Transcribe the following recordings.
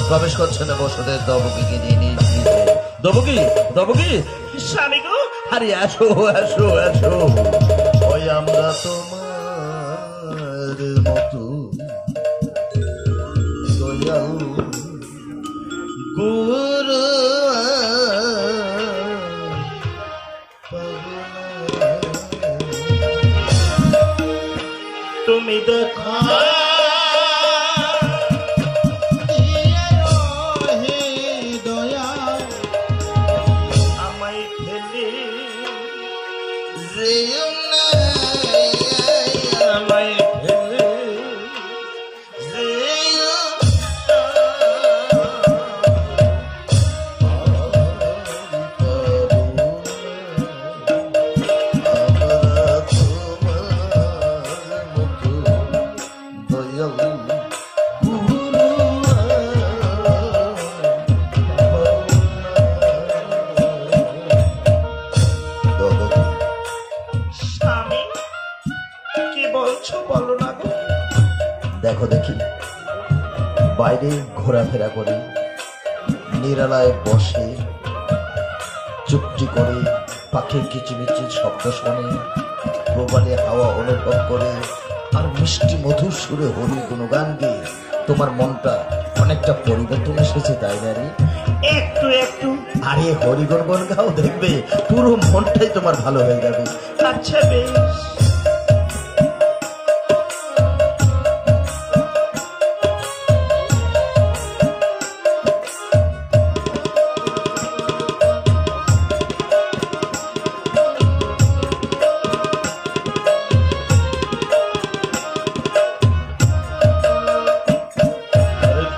প্রবেশ করছেন বসুদের দবকিকে নিয়ে দবকি দবকি স্বামী গো, আরে আসো আসো আসো। ওই আমরা তোমার মতো দয়াল গুরু তুমি দেখো আমায় ফেলে আমায় ফেলে স্বামী কি বলছো বলো না গো। দেখো দেখি বাইরে ঘোরাফেরা করে নিরালায় বসে চুপটি করে পাখির কিচিমিচির শব্দ শোনে, প্রবালে হাওয়া অনুভব করে আর মিষ্টি মধুর সুরে হরি গুণগান গেয়ে তোমার মনটা অনেকটা পরিবর্তন এসেছে, তাই না রে? একটু একটু। আরে হরিগুণ গান গাও, দেখবে পুরো মনটাই তোমার ভালো হয়ে যাবে। আচ্ছা বেশ।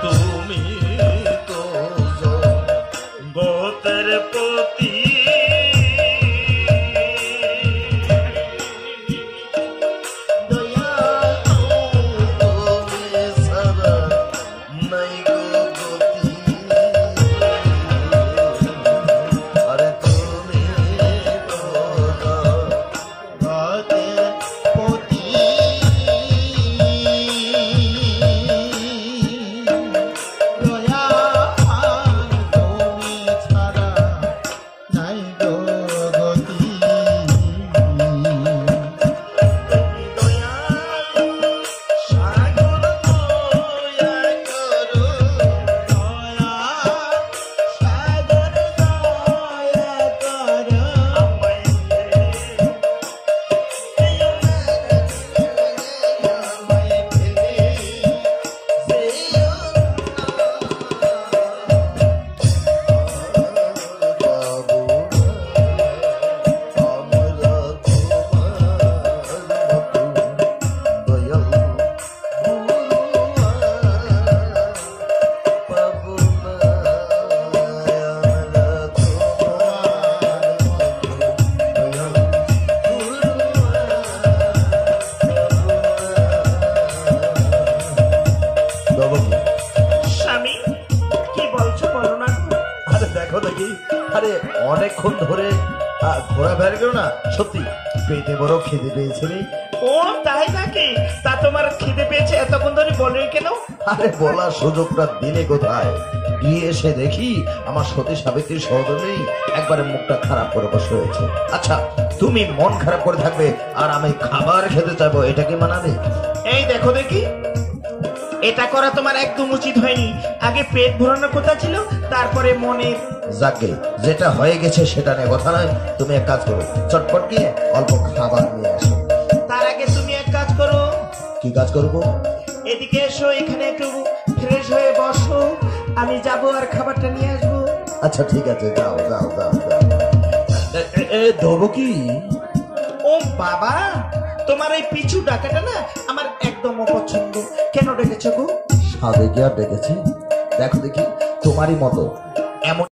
তুমি তো গোতের প্রতি স্বামী কি বলছো বলো না। আরে দেখো দেখি, আরে অনেকক্ষণ ধরে ঘোরাফেরা করো না, সত্যি পেটে বড় খিদে পেয়েছে রে। ও তাই নাকি? তা তোমার খিদে পেয়েছে এতক্ষণ ধরে বলে কেন? আরে বলার সুযোগটা দিলে কোথায়? গিয়ে এসে দেখি আমার সতী সাবিত্রী সহধর্মী একবারে মুখটা খারাপ করে বসে হয়েছে। আচ্ছা তুমি মন খারাপ করে থাকবে আর আমি খাবার খেতে চাইবো, এটা কি মানাবে? এই দেখো দেখি, এটা করা তোমার একদম উচিত হয়নি। আগে পেট ভরানোর কথা ছিল, তারপরে মনের। যাকে যেটা হয়ে গেছে সেটা নিয়ে কথা নয়, তুমি এক কাজ করো, চটপট গিয়ে অল্প খাবার নিয়ে আসো। তার আগে তুমি এক কাজ করো, কি কাজ করবো? এদিকে এসো, এখানে একটু ফ্রেশ হয়ে বসো, আমি যাবো আর খাবারটা নিয়ে আসবো। আচ্ছা ঠিক আছে, যাও যাও যাও যাও। দেবো কি? ও বাবা, তোমার এই পিছু ডাকাটা না আমার একদম অপছন্দ। কেন ডেকেছো গো? সাদে গিয়া ডেকেছি, দেখো দেখি তোমারই মতো এমন